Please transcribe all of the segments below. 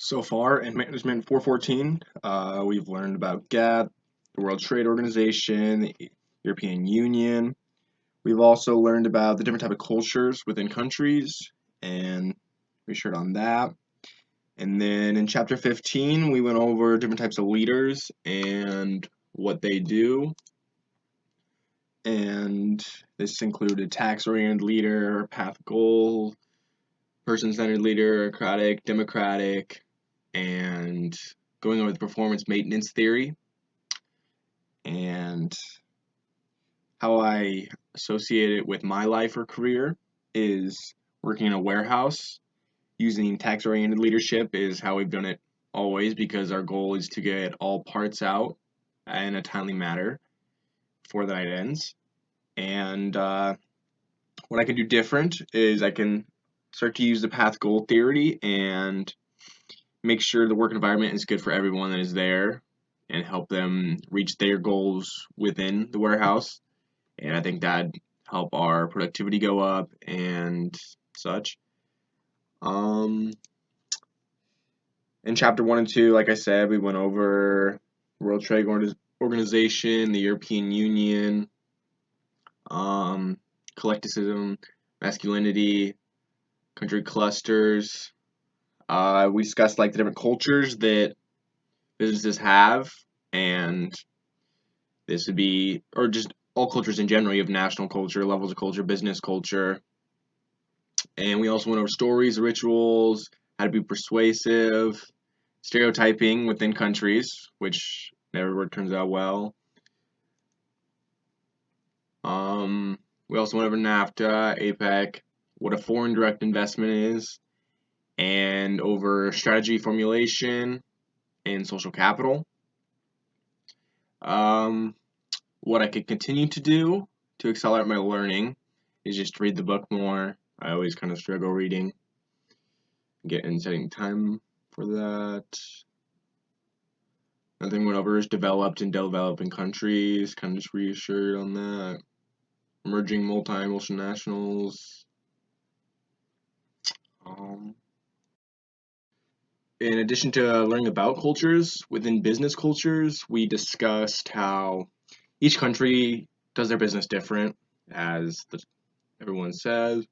So far in Management 414, we've learned about GATT, the World Trade Organization, the European Union. We've also learned about the different type of cultures within countries and research on that. And then in Chapter 15, we went over different types of leaders and what they do. And this included tax-oriented leader, path goal, person-centered leader, democratic, and going over the performance maintenance theory and how I associate it with my life or career is working in a warehouse. Using tax-oriented leadership is how we've done it always because our goal is to get all parts out in a timely manner before the night ends. And what I can do different is I can start to use the path goal theory and make sure the work environment is good for everyone that is there and help them reach their goals within the warehouse. And I think that'd help our productivity go up and such. In chapter 1 and 2, like I said, we went over World Trade Organization, the European Union, collectivism, masculinity, country clusters. We discussed like the different cultures that businesses have, and this would be, or just all cultures in general. You have national culture, levels of culture, business culture, and we also went over stories, rituals, how to be persuasive, stereotyping within countries, which never turns out well. We also went over NAFTA, APEC, what a foreign direct investment is, and over strategy formulation and social capital. What I could continue to do to accelerate my learning is just read the book more. I always kind of struggle reading, getting setting time for that. Another thing went over is developed and developing countries, kind of just reassured on that. Emerging multinationals. In addition to learning about cultures, within business cultures, we discussed how each country does their business different, as everyone says,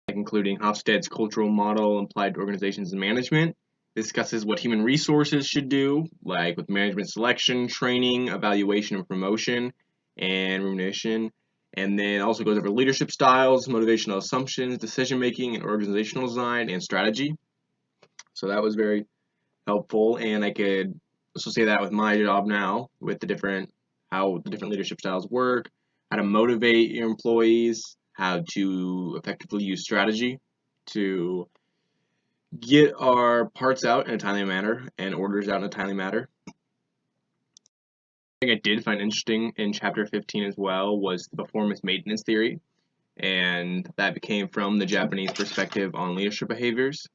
including Hofstede's cultural model applied to organizations and management. Discusses what human resources should do, like with management selection, training, evaluation, and promotion, and remuneration. And then also goes over leadership styles, motivational assumptions, decision making, and organizational design and strategy. So that was very helpful, and I could associate that with my job now, with how the different leadership styles work, how to motivate your employees, how to effectively use strategy to get our parts out in a timely manner and orders out in a timely manner. I think I did find interesting in chapter 15 as well was the performance maintenance theory, and that came from the Japanese perspective on leadership behaviors.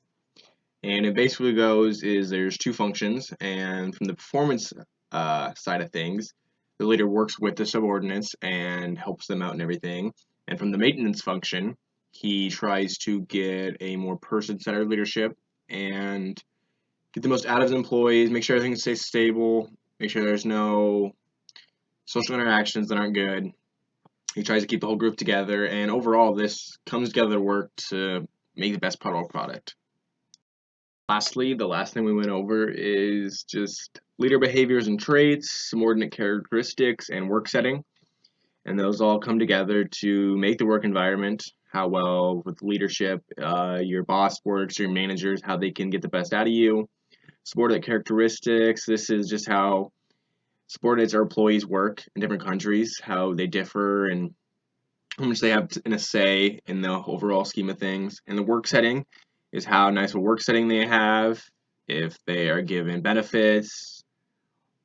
And it basically goes is there's two functions, and from the performance side of things, the leader works with the subordinates and helps them out and everything. And from the maintenance function, he tries to get a more person-centered leadership and get the most out of his employees, make sure everything stays stable, make sure there's no social interactions that aren't good. He tries to keep the whole group together, and overall, this comes together to work to make the best product. Lastly, the last thing we went over is just leader behaviors and traits, subordinate characteristics, and work setting. And those all come together to make the work environment, how well with leadership, your boss works, your managers, how they can get the best out of you. Subordinate characteristics, this is just how subordinates or employees work in different countries, how they differ, and how much they have in a say in the overall scheme of things. And the work setting is how nice a work setting they have, if they are given benefits,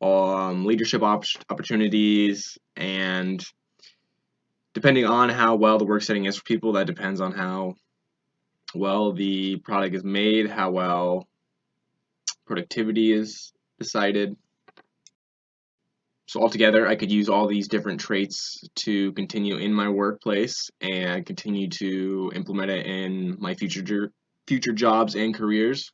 leadership opportunities, and depending on how well the work setting is for people, that depends on how well the product is made, how well productivity is decided. So altogether, I could use all these different traits to continue in my workplace and continue to implement it in my future future jobs and careers.